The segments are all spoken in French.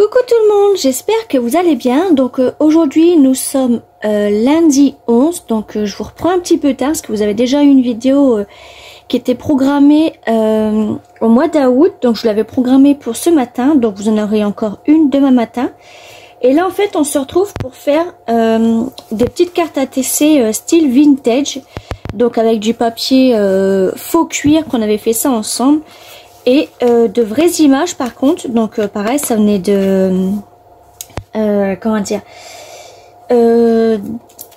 Coucou tout le monde, j'espère que vous allez bien. Donc aujourd'hui nous sommes lundi 11, donc je vous reprends un petit peu tard parce que vous avez déjà eu une vidéo qui était programmée au mois d'août. Donc je l'avais programmée pour ce matin, donc vous en aurez encore une demain matin. Et là en fait on se retrouve pour faire des petites cartes ATC style vintage. Donc avec du papier faux cuir, qu'on avait fait ça ensemble. Et de vraies images par contre, donc pareil ça venait de, comment dire, on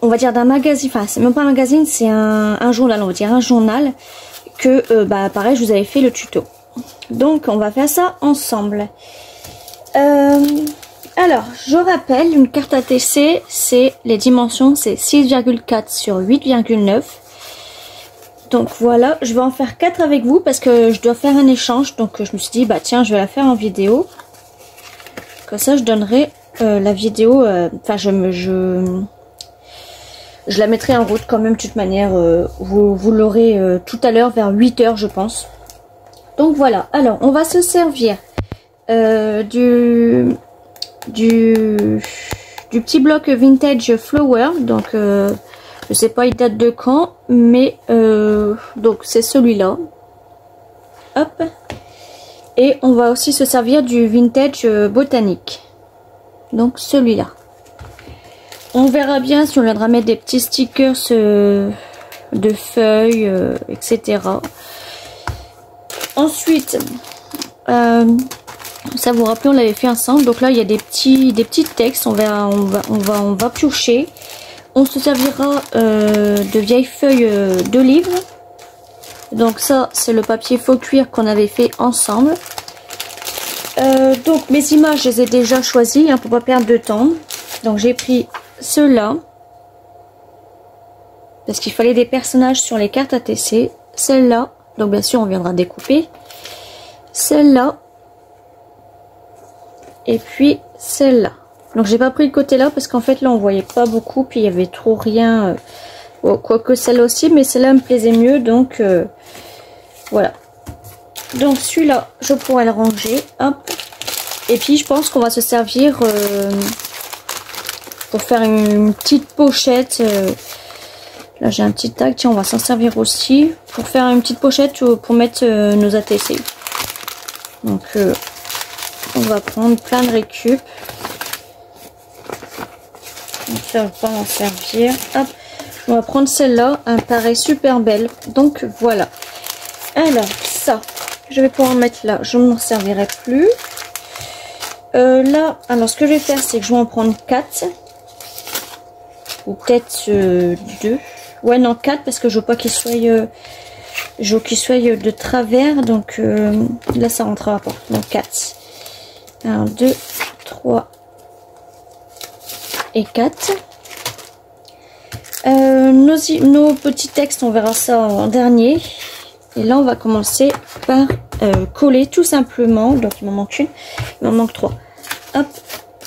va dire d'un magazine, enfin c'est même pas un magazine, c'est un journal, on va dire un journal, que pareil je vous avais fait le tuto. Donc on va faire ça ensemble. Alors je rappelle, une carte ATC, c'est les dimensions, c'est 6,4 sur 8,9. Donc voilà, je vais en faire 4 avec vous parce que je dois faire un échange. Donc je me suis dit, bah tiens, je vais la faire en vidéo. Comme ça, je donnerai la vidéo. Enfin, je la mettrai en route quand même, de toute manière. Vous l'aurez tout à l'heure vers 8 h, je pense. Donc voilà, alors on va se servir du petit bloc vintage flower. Donc je sais pas il date de quand, mais donc c'est celui-là. Hop. Et on va aussi se servir du vintage botanique. Donc celui-là. On verra bien si on viendra mettre des petits stickers de feuilles, etc. Ensuite, ça vous rappelle, on l'avait fait ensemble. Donc là il y a des petits textes. On va piocher. On se servira de vieilles feuilles de livres. Donc ça, c'est le papier faux cuir qu'on avait fait ensemble. Donc mes images, je les ai déjà choisies hein, pour pas perdre de temps. Donc j'ai pris ceux-là. Parce qu'il fallait des personnages sur les cartes ATC. Celle-là. Donc bien sûr, on viendra découper. Celle-là. Et puis celle-là. Donc j'ai pas pris le côté là parce qu'en fait là on voyait pas beaucoup, puis il y avait trop rien, quoique celle-là aussi, mais celle-là me plaisait mieux, donc voilà. Donc celui-là je pourrais le ranger, hop. Et puis je pense qu'on va se servir pour faire une petite pochette. Là j'ai un petit tag, tiens on va s'en servir aussi pour faire une petite pochette pour mettre nos ATC. Donc on va prendre plein de récup. Donc ça, je vais pas m'en servir. Hop, on va prendre celle-là. Elle me paraît super belle. Donc voilà. Alors ça, je vais pouvoir mettre là. Je ne m'en servirai plus. Là, alors ce que je vais faire, c'est que je vais en prendre 4. Ou peut-être 2. Ouais, non, 4 parce que je veux pas qu'ils soient, de travers. Donc là, ça rentrera pas. Donc 4. 1, 2, 3. Et 4. Nos petits textes, on verra ça en dernier. Et là, on va commencer par coller tout simplement. Donc, il m'en manque une. Il m'en manque 3. Hop.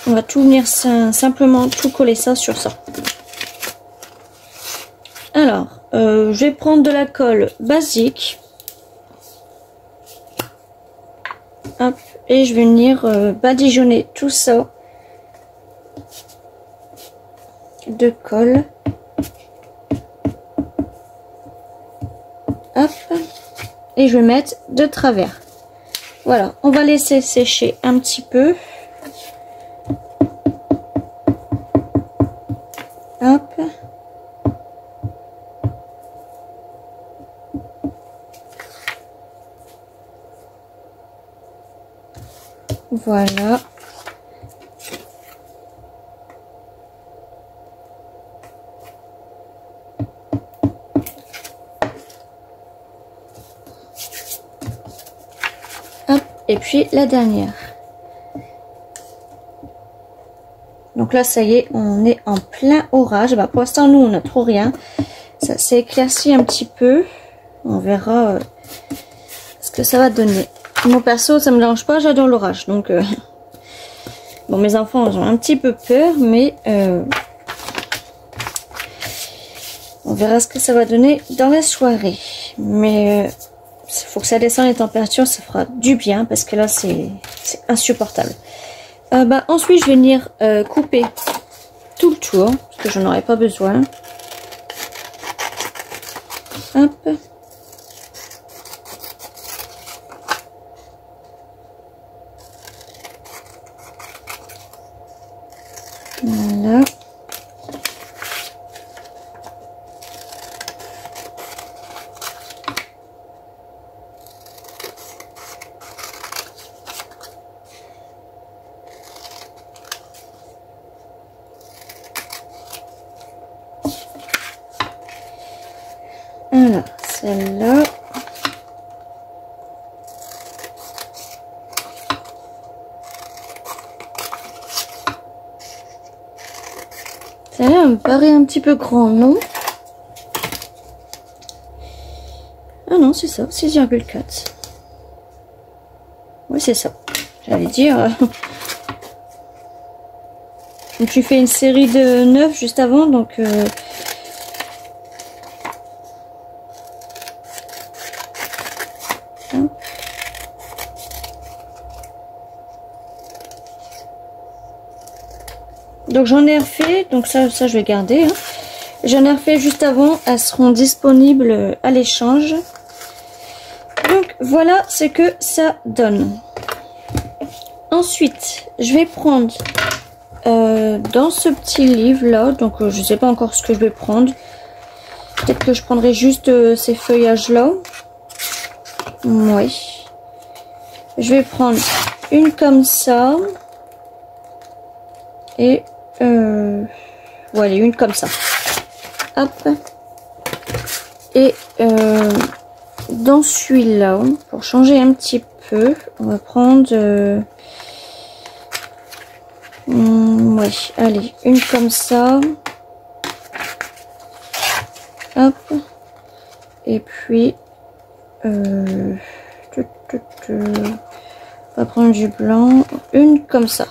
On va tout venir simplement tout coller ça sur ça. Alors, je vais prendre de la colle basique. Hop. Et je vais venir badigeonner tout ça de colle. Hop. Et je vais mettre de travers. Voilà, on va laisser sécher un petit peu. Hop. Voilà. Et puis la dernière. Donc là ça y est, on est en plein orage. Bah, pour l'instant nous on n'a trop rien. Ça s'est éclairci un petit peu. On verra ce que ça va donner. Mon perso ça me dérange pas, j'adore l'orage. Donc bon, mes enfants ils ont un petit peu peur, mais on verra ce que ça va donner dans la soirée. Mais il faut que ça descende les températures, ça fera du bien parce que là c'est insupportable. Ensuite, je vais venir couper tout le tour, parce que j'en aurai pas besoin. Hop. Voilà. Alors, celle-là. Celle-là me paraît un petit peu grand, non? Ah non, c'est ça, 6,4. Oui, c'est ça. J'allais dire. Je me suis fait une série de 9 juste avant, donc... Donc j'en ai refait, donc ça je vais garder. Hein. J'en ai refait juste avant, elles seront disponibles à l'échange. Donc voilà ce que ça donne. Ensuite, je vais prendre dans ce petit livre là, donc je ne sais pas encore ce que je vais prendre. Peut-être que je prendrai juste ces feuillages là. Oui. Je vais prendre une comme ça. Et voilà, une comme ça. Hop. Et dans celui-là, pour changer un petit peu, on va prendre... oui, allez, une comme ça. Hop. Et puis... on va prendre du blanc. Une comme ça.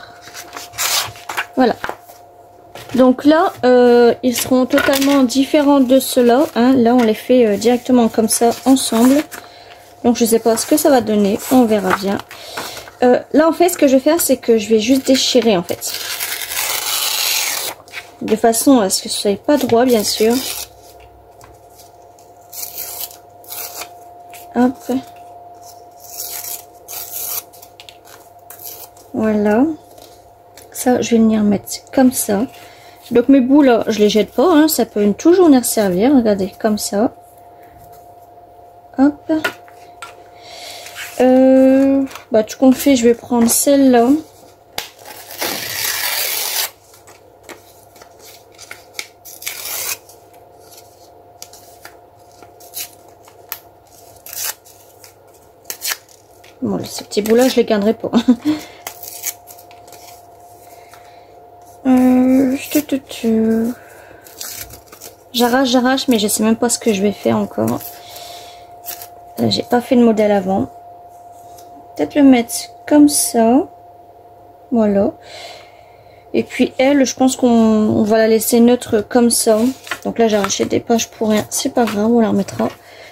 Voilà. Donc là, ils seront totalement différents de ceux-là. Hein. Là, on les fait directement comme ça, ensemble. Donc, je ne sais pas ce que ça va donner. On verra bien. Là, en fait, ce que je vais faire, c'est que je vais juste déchirer, en fait. De façon à ce que ce soit pas droit, bien sûr. Hop. Voilà. Ça, je vais venir mettre comme ça. Donc mes bouts là, je les jette pas, hein, ça peut toujours venir servir. Regardez, comme ça. Hop. Tout compte fait, je vais prendre celle-là. Bon, ces petits bouts là, je les garderai pas. J'arrache, mais je sais même pas ce que je vais faire encore. J'ai pas fait le modèle avant. Peut-être le mettre comme ça. Voilà. Et puis elle, je pense qu'on va la laisser neutre comme ça. Donc là, j'ai arraché des pages pour rien. C'est pas grave, on la remettra.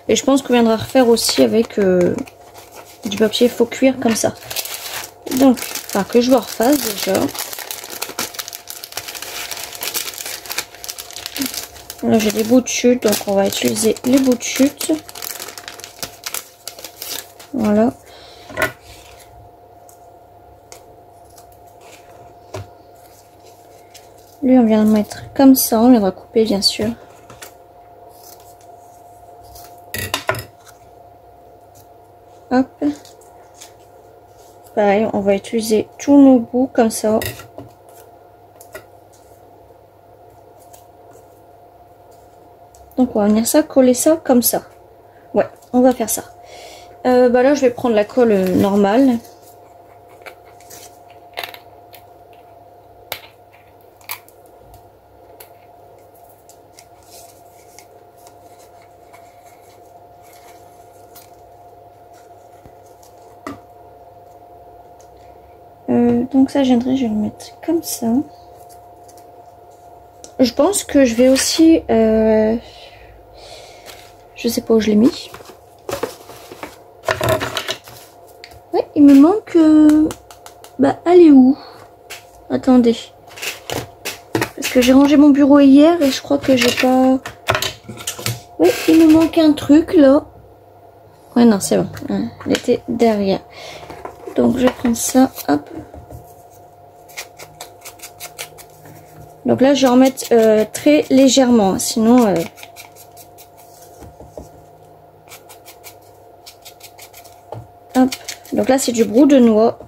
Et je pense qu'on viendra refaire aussi avec du papier faux cuir comme ça. Donc, enfin que je le refasse déjà. Là j'ai des bouts de chute, donc on va utiliser les bouts de chute. Voilà. Lui on vient de mettre comme ça, on viendra couper bien sûr. Hop. Pareil, on va utiliser tous nos bouts comme ça. Donc on va venir ça, coller ça comme ça. Ouais, on va faire ça. Là je vais prendre la colle normale. Donc ça je vais le mettre comme ça. Je pense que je vais aussi... je sais pas où je l'ai mis. Ouais, il me manque... elle est où? Attendez. Parce que j'ai rangé mon bureau hier et je crois que j'ai pas... Oui, il me manque un truc là. Ouais, non, c'est bon. Il était derrière. Donc, je vais prendre ça. Hop. Donc là, je vais en mettre très légèrement. Sinon... Hop. Donc là, c'est du brou de noix.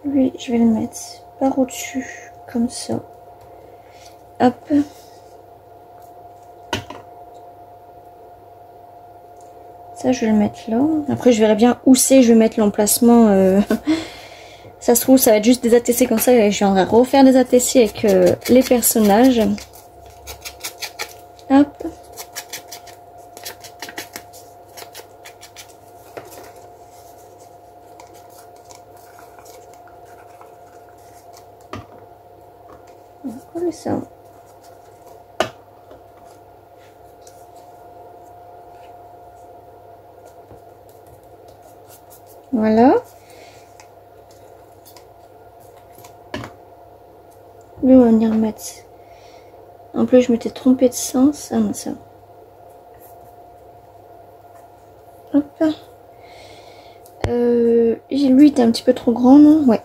Lui, je vais le mettre par au-dessus, comme ça. Hop. Ça, je vais le mettre là. Après, je verrai bien où c'est. Je vais mettre l'emplacement. Ça se trouve, ça va être juste des ATC comme ça. Et je vais refaire des ATC avec les personnages. Hop. On va coller ça. Voilà. Lui, on va venir mettre. En plus, je m'étais trompée de sens. Ah non, ça. Hop. Lui, il était un petit peu trop grand, non? Ouais.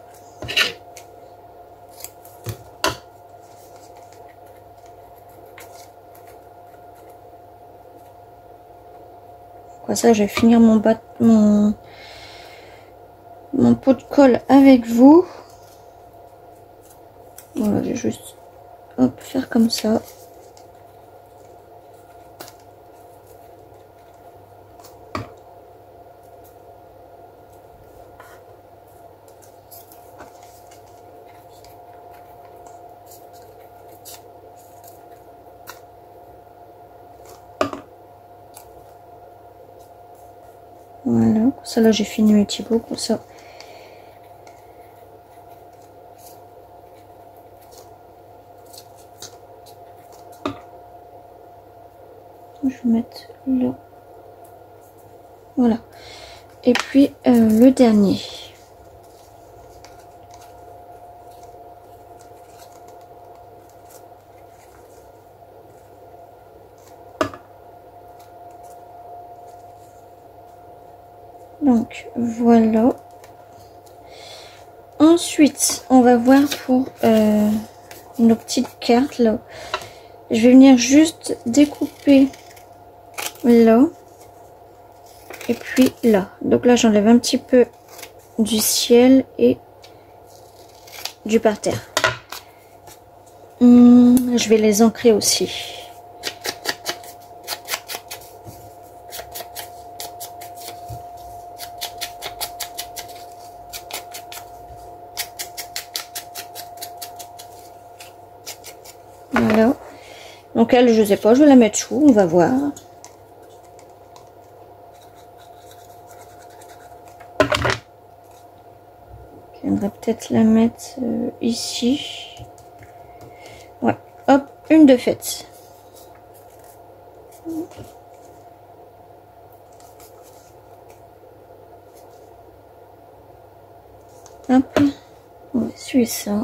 Quoi, ça, je vais finir mon pot de colle avec vous. Voilà, je vais juste hop, faire comme ça. Voilà, ça là j'ai fini mes petits bouts comme ça. Je vais mettre là. Voilà. Et puis le dernier. Donc voilà. Ensuite, on va voir pour nos petites cartes là. Je vais venir juste découper là. Et puis là. Donc là, j'enlève un petit peu du ciel et du parterre. Je vais les ancrer aussi. Voilà. Donc elle, je sais pas, je vais la mettre où, on va voir. J'aimerais peut-être la mettre ici. Ouais, hop, une de faite. Hop, on va essuyer ça.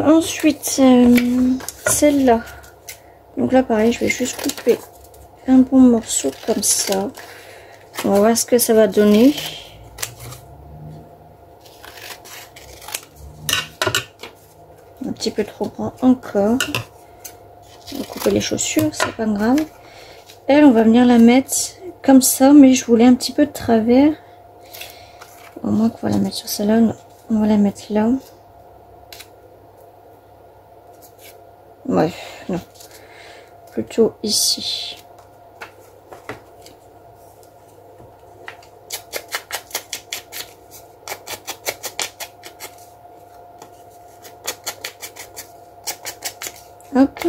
Ensuite, celle-là. Donc là, pareil, je vais juste couper un bon morceau comme ça. On va voir ce que ça va donner. Un petit peu trop grand encore. On va couper les chaussures, c'est pas grave. Elle, on va venir la mettre comme ça, mais je voulais un petit peu de travers. Au moins qu'on va la mettre sur celle-là. Non, on va la mettre là. Ouais, non. Plutôt ici. Hop.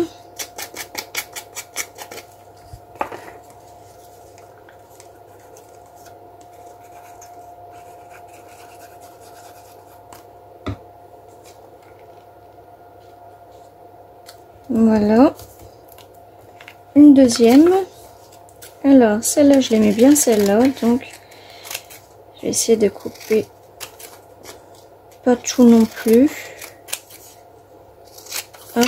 Voilà. Une deuxième. Alors, celle-là, je l'aimais bien, celle-là. Donc, je vais essayer de couper pas tout non plus. Hop.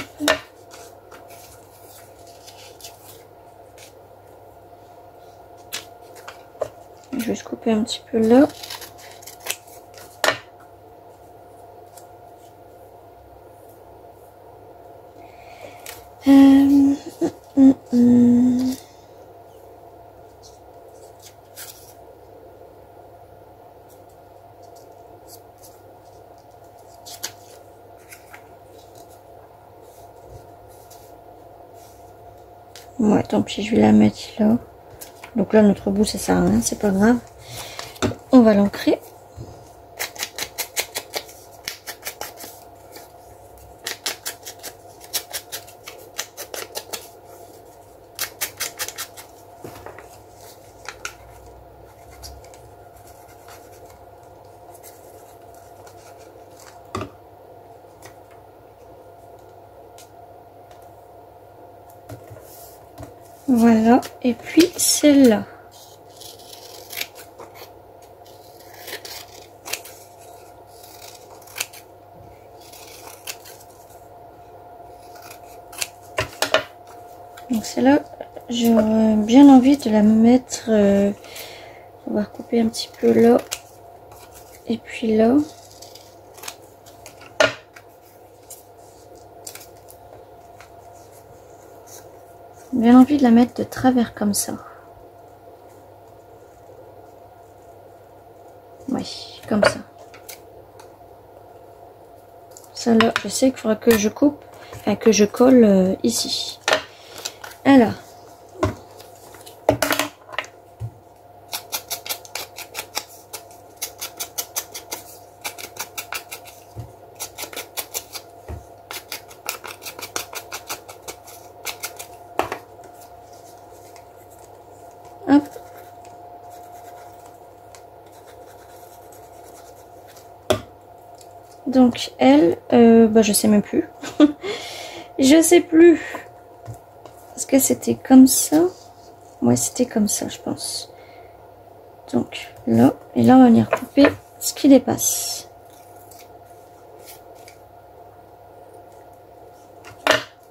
Je vais juste couper un petit peu là. Ouais, tant pis, je vais la mettre là. Donc là, notre bout, ça sert à rien, c'est pas grave. On va l'ancrer. Voilà, et puis celle-là. Donc celle-là, j'aurais bien envie de la mettre. On va recouper un petit peu là. Et puis là. Bien envie de la mettre de travers comme ça. Oui, comme ça. Ça là, je sais qu'il faudra que je coupe, enfin, que je colle ici. Alors. Hop. Donc elle, bah je sais même plus. Je sais plus. Est-ce que c'était comme ça? Ouais, c'était comme ça, je pense. Donc là, et là on va venir couper ce qui dépasse.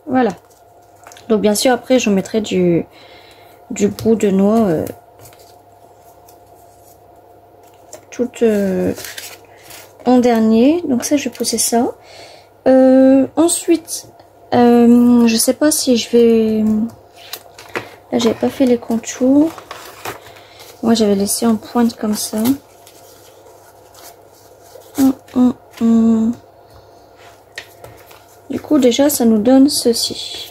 Voilà. Donc bien sûr après je mettrai du bout de noix tout en dernier. Donc ça je vais pousser ça. Ensuite je sais pas si je vais, là j'avais pas fait les contours, moi j'avais laissé en pointe comme ça. Du coup déjà ça nous donne ceci.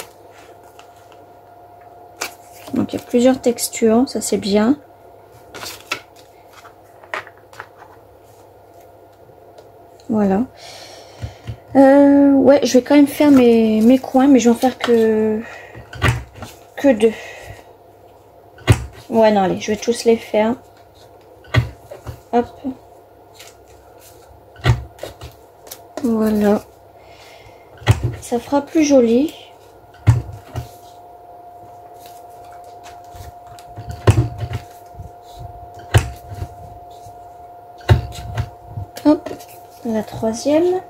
Donc il y a plusieurs textures, ça c'est bien. Voilà. Ouais, je vais quand même faire mes coins, mais je vais en faire que 2. Ouais, non, allez, je vais tous les faire. Hop. Voilà. Ça fera plus joli. Hop, la troisième.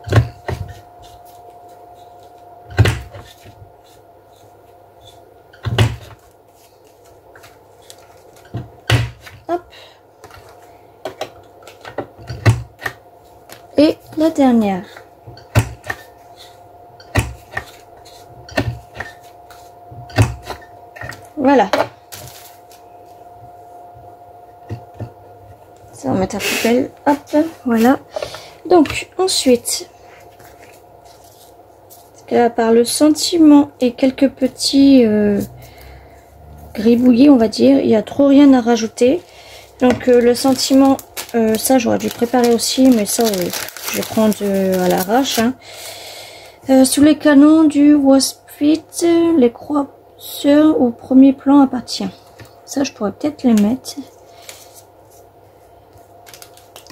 Hop. Et la dernière. Voilà. Ça va mettre à poubelle. Hop, voilà. Donc, ensuite, par le sentiment et quelques petits gribouillis, on va dire, il n'y a trop rien à rajouter. Donc, le sentiment, ça j'aurais dû préparer aussi, mais ça, je vais prendre à l'arrache. Hein. Sous les canons du Waspit, les croiseurs au premier plan appartient. Ça, je pourrais peut-être les mettre.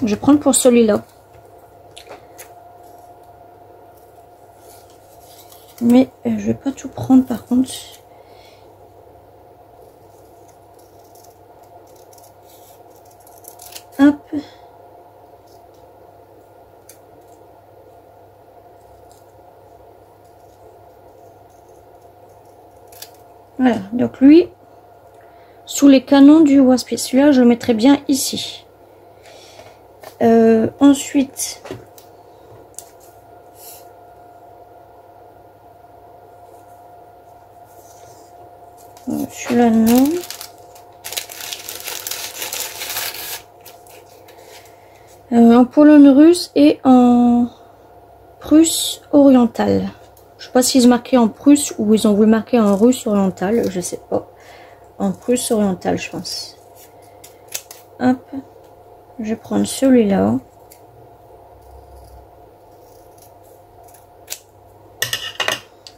Je vais prendre pour celui-là. Mais je vais pas tout prendre par contre. Hop. Voilà, donc lui, sous les canons du Waspit, celui-là je le mettrai bien ici. Ensuite, celui-là non. En Pologne russe et en Prusse orientale. Je sais pas s'ils marquaient en Prusse ou ils ont voulu marquer en Russe orientale, je sais pas. En Prusse orientale, je pense. Hop, je vais prendre celui-là.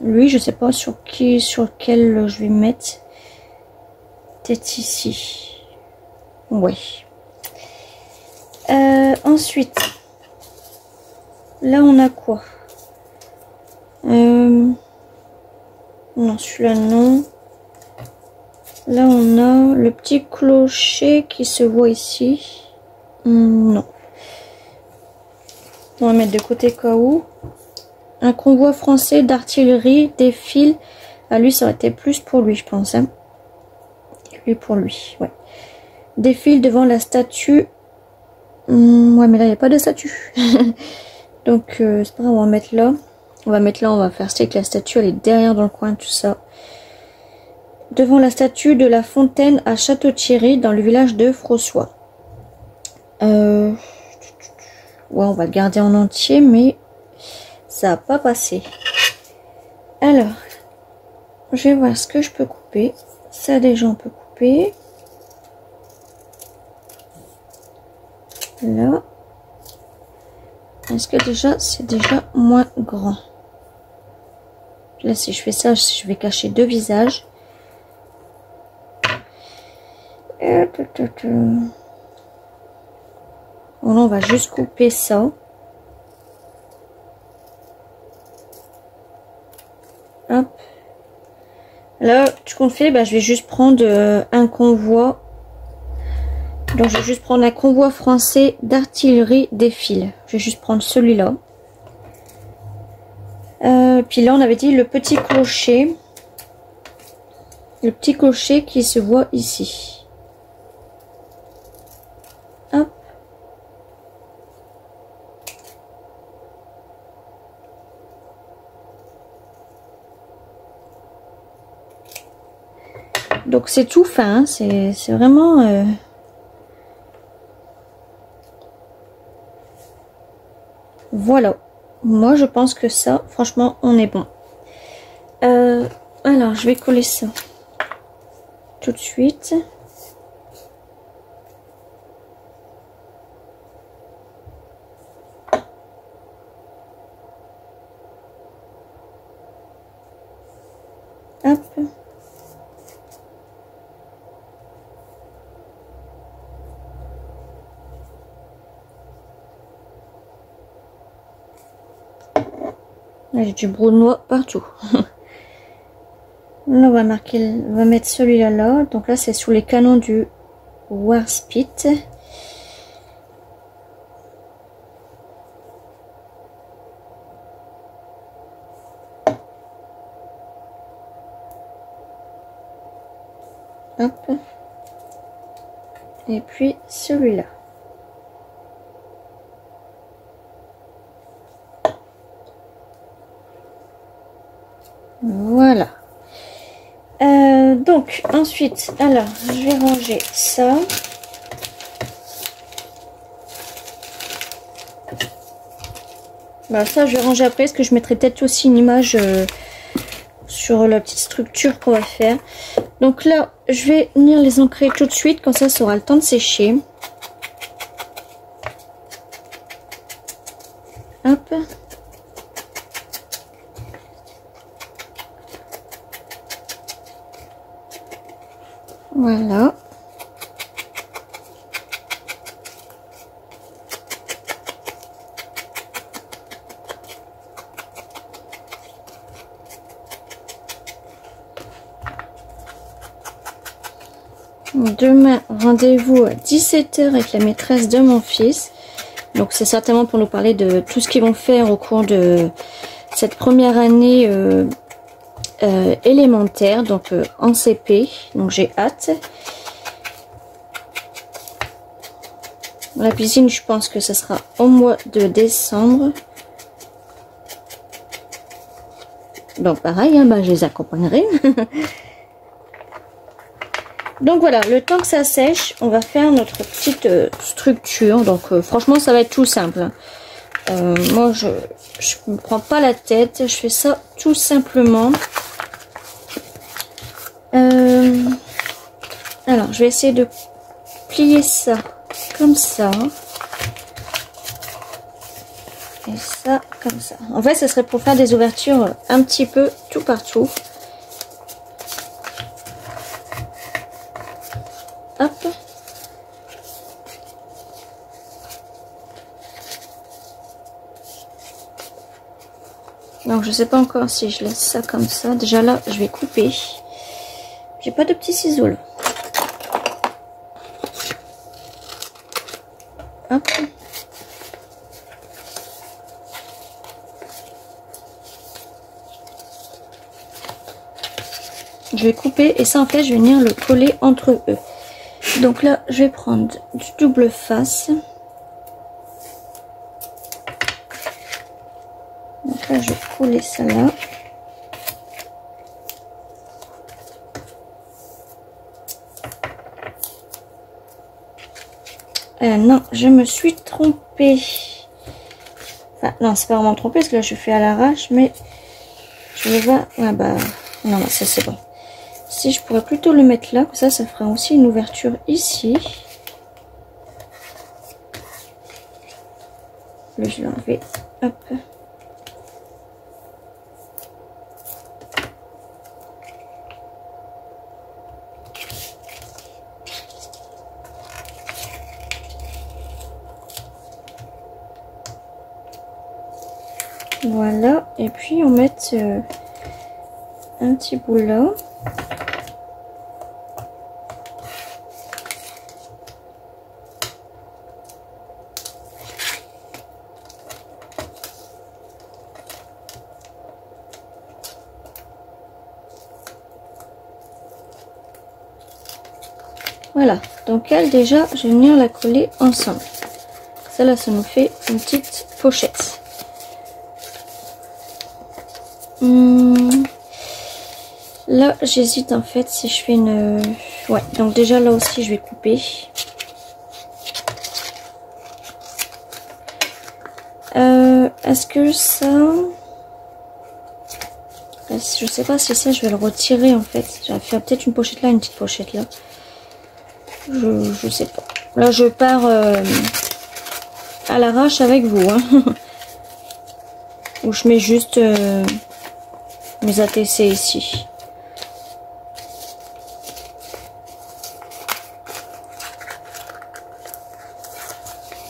Lui, je sais pas sur lequel je vais mettre. Peut-être ici. Ouais. Ensuite, là on a quoi? Non, celui-là non. Là on a le petit clocher qui se voit ici. Non. On va mettre de côté cas où. Un convoi français d'artillerie défile. À lui, ça aurait été plus pour lui, je pense. Hein. Lui pour lui, ouais. Défile devant la statue. Ouais, mais là, il n'y a pas de statue. Donc, c'est pas grave, on va mettre là. On va mettre là, on va faire style que la statue, elle est derrière dans le coin, tout ça. Devant la statue de la fontaine à Château-Thierry, dans le village de Frossois. Ouais, on va le garder en entier, mais ça va pas passer. Alors, je vais voir ce que je peux couper. Ça, déjà, on peut couper. Là. Est-ce que déjà, c'est déjà moins grand? Là, si je fais ça, je vais cacher deux visages. Bon, là, on va juste couper ça. Hop. Là, ce qu'on fait, bah, je vais juste prendre un convoi. Donc, je vais juste prendre un convoi français d'artillerie défile. Je vais juste prendre celui-là. Puis là, on avait dit le petit clocher. Le petit clocher qui se voit ici. Hop. Donc, c'est tout fin. Hein. C'est vraiment... Voilà. Moi, je pense que ça, franchement, on est bon. Alors, je vais coller ça tout de suite. Hop. J'ai du brunois partout. Là, on va mettre celui-là là. Donc là, c'est sur les canons du Waspit. Hop. Et puis celui-là. Voilà. Donc ensuite, alors je vais ranger ça. Bah, ça je vais ranger après parce que je mettrai peut-être aussi une image sur la petite structure qu'on va faire. Donc là, je vais venir les ancrer tout de suite, comme ça aura le temps de sécher. Hop. Voilà. Demain, rendez-vous à 17 h avec la maîtresse de mon fils. Donc c'est certainement pour nous parler de tout ce qu'ils vont faire au cours de cette première année élémentaire, donc en CP. Donc j'ai hâte. La piscine, je pense que ce sera au mois de décembre. Donc pareil, hein, bah, je les accompagnerai. Donc voilà, le temps que ça sèche, on va faire notre petite structure. Donc franchement, ça va être tout simple. Moi, je me prends pas la tête. Je fais ça tout simplement. Alors, je vais essayer de plier ça comme ça. Et ça, comme ça. En fait, ce serait pour faire des ouvertures un petit peu tout partout. Hop. Donc, je sais pas encore si je laisse ça comme ça. Déjà là, je vais couper. J'ai pas de petits ciseaux là. Hop. Je vais couper et ça en fait je vais venir le coller entre eux. Donc là je vais prendre du double face. Donc là je vais coller ça là. Non, je me suis trompée. Enfin non, c'est pas vraiment trompée parce que là je fais à l'arrache, mais je vais... Ah bah non, ça c'est bon. Si je pourrais plutôt le mettre là, comme ça, ça fera aussi une ouverture ici. Là, je vais l'enlever. Hop. Voilà. Et puis, on met un petit bout là. Voilà, donc elle déjà, je vais venir la coller ensemble. Ça là, ça nous fait une petite pochette. Là, j'hésite en fait si je fais une... Ouais, donc déjà là aussi, je vais couper. Est-ce que ça... Je sais pas si ça, je vais le retirer en fait. Je vais faire peut-être une pochette là, une petite pochette là. Je sais pas. Là, je pars à l'arrache avec vous. Hein. Où je mets juste mes ATC ici.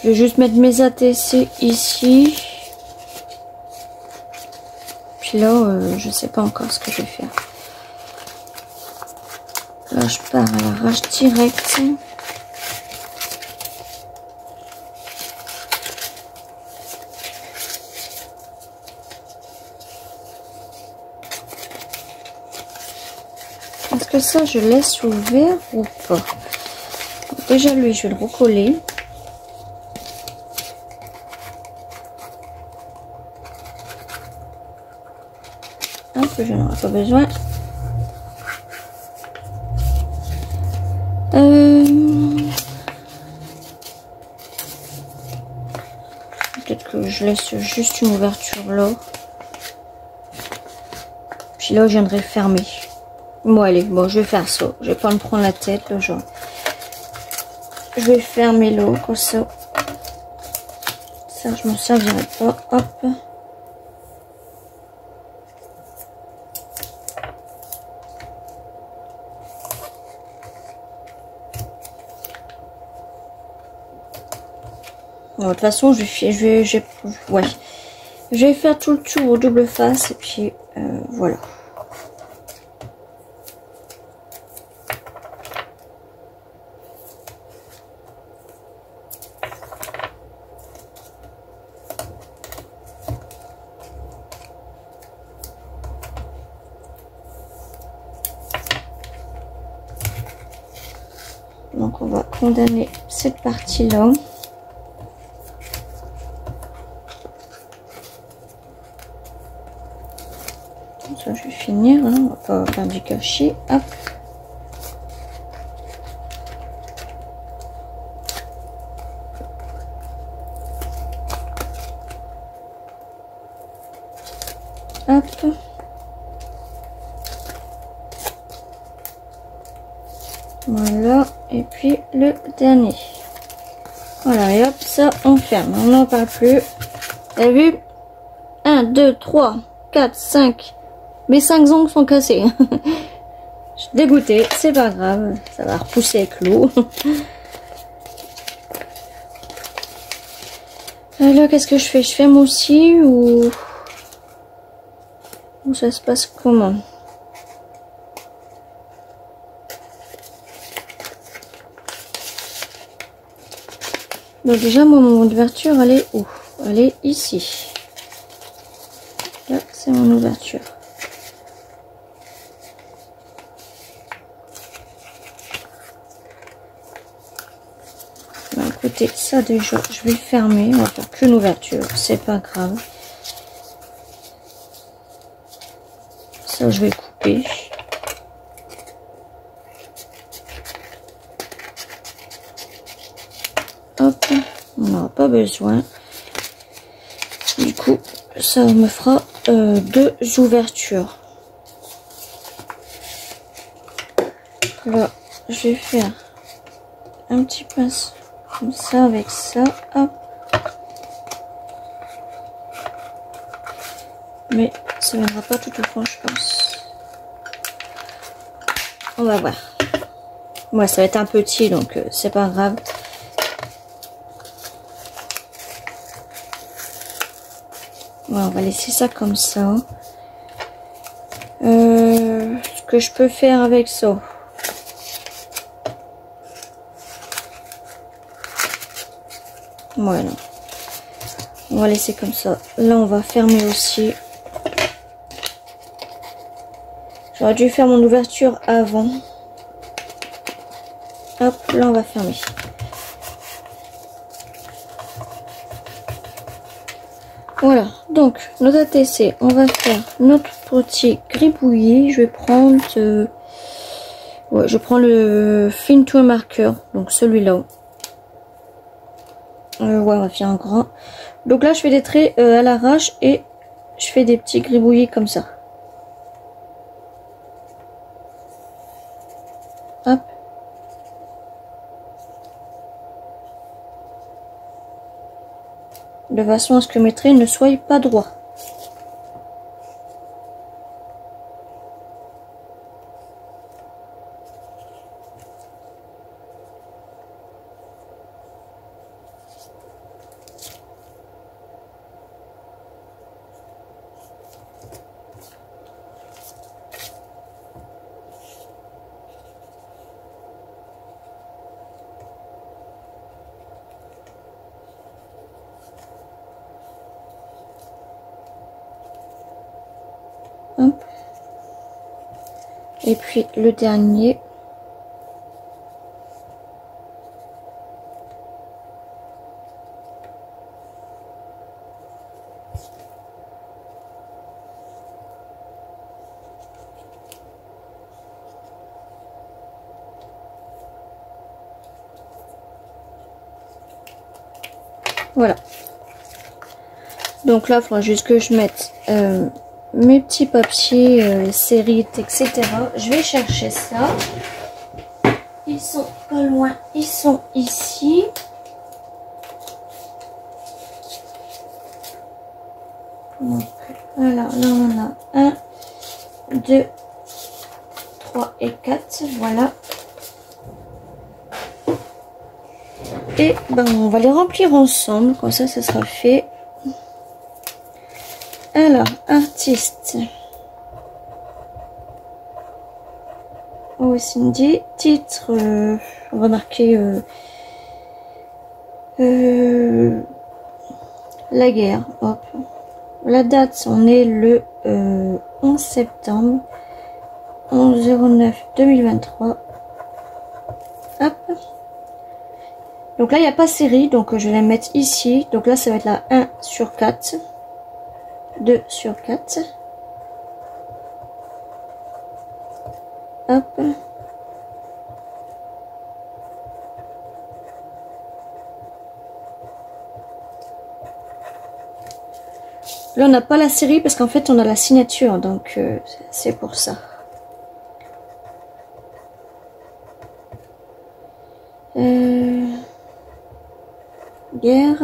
Je vais juste mettre mes ATC ici. Puis là, je sais pas encore ce que je vais faire. Là, je pars à l'arrache direct. Est-ce que ça, je laisse ouvert ou pas? Déjà, lui, je vais le recoller. Hop, je n'en aurai pas besoin. Peut-être que je laisse juste une ouverture là. Puis là, je viendrai fermer. Bon, allez, bon, je vais faire ça. Je vais pas me prendre la tête, là, genre. Je vais fermer l'eau, comme ça. Ça, je m'en servirai pas. Hop. De toute façon, je vais faire tout le tour au double face et puis voilà. donc on va condamner cette partie-là. Ça, je vais finir, hein. On va pas faire du gâchis. Hop. Hop. Voilà, et puis le dernier. Voilà, et hop, ça on ferme, on n'en parle plus. Vous avez vu? 1, 2, 3, 4, 5. Mes 5 ongles sont cassés. Je suis dégoûtée, c'est pas grave, ça va repousser avec l'eau. Alors, qu'est-ce que je fais? Je ferme aussi ou ça se passe comment? Donc déjà, moi, mon ouverture, elle est où? Elle est ici. Là, c'est mon ouverture. Bah, écoutez, ça déjà, je vais le fermer. On va faire qu'une ouverture, c'est pas grave. Ça, je vais couper. Hop, on n'aura pas besoin. Du coup, ça me fera 2 ouvertures. Là, je vais faire un petit pince comme ça avec ça. Hop. Mais ça ne viendra pas tout au fond, je pense. On va voir. Moi, ça va être un petit, donc c'est pas grave. Voilà, on va laisser ça comme ça. Ce que je peux faire avec ça. Voilà. On va laisser comme ça. Là, on va fermer aussi. J'aurais dû faire mon ouverture avant. Hop, là, on va fermer. Voilà, donc notre ATC, on va faire notre petit gribouillis. Je vais prendre, ouais, je prends le Fin Tool Marker, donc celui-là. Ouais, on va faire un grand. Donc là, je fais des traits à l'arrache et je fais des petits gribouillis comme ça. Hop. De façon à ce que mes traits ne soient pas droits. Hop. Et puis le dernier. Voilà. Donc là, il faudra juste que je mette mes petits papiers, sérites, etc. Je vais chercher ça. Ils sont pas loin, ils sont ici. Donc, alors là on a 1, 2, 3 et 4. Voilà. Et ben, on va les remplir ensemble, comme ça sera fait. Alors, artiste. Oh, Cindy. Titre. On va marquer la guerre. Hop. La date, on est le 11 septembre. 11/09/2023. Hop. Donc là, il n'y a pas série, donc je vais la mettre ici. Donc là, ça va être la 1 sur 4. 2 sur 4. Hop. Là, on n'a pas la série parce qu'en fait, on a la signature, donc c'est pour ça. Guerre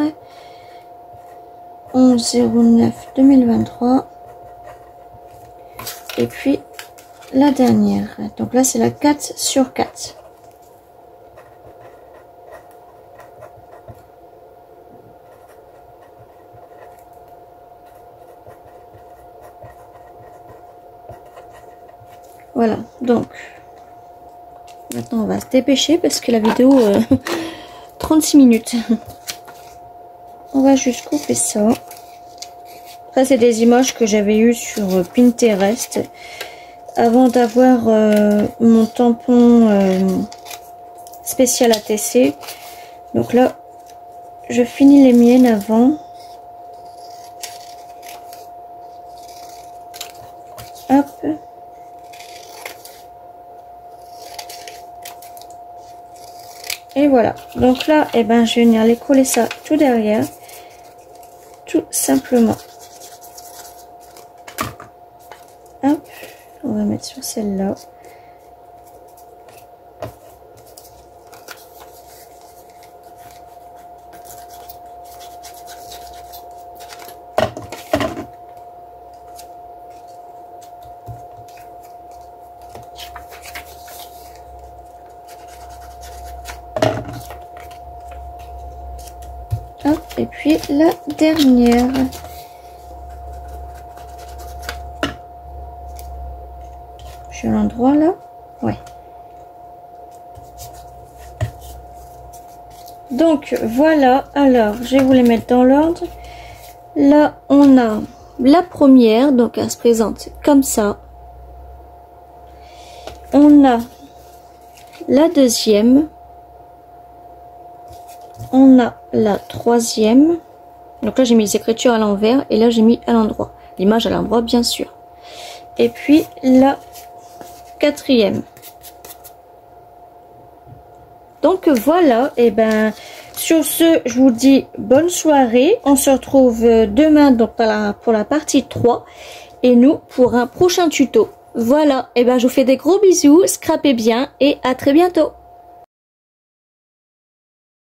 11/09/2023. Et puis la dernière. Donc là, c'est la 4 sur 4. Voilà, donc maintenant on va se dépêcher parce que la vidéo 36 minutes. On va juste couper ça. Ça, c'est des images que j'avais eues sur Pinterest avant d'avoir mon tampon spécial ATC. Donc là, je finis les miennes avant. Hop. Et voilà. Donc là, eh ben, je vais venir les coller ça tout derrière. Tout simplement. Hop. On va mettre sur celle-là. Hop, et puis la dernière. Je suis à l'endroit là. Ouais. Donc voilà, alors je vais vous les mettre dans l'ordre. Là on a la première, donc elle se présente comme ça. On a la deuxième. On a la troisième. Donc là j'ai mis les écritures à l'envers et là j'ai mis à l'endroit. L'image à l'endroit bien sûr. Et puis la quatrième. Donc voilà, et ben sur ce je vous dis bonne soirée. On se retrouve demain donc pour la partie 3 et nous pour un prochain tuto. Voilà, et ben je vous fais des gros bisous, scrapez bien et à très bientôt.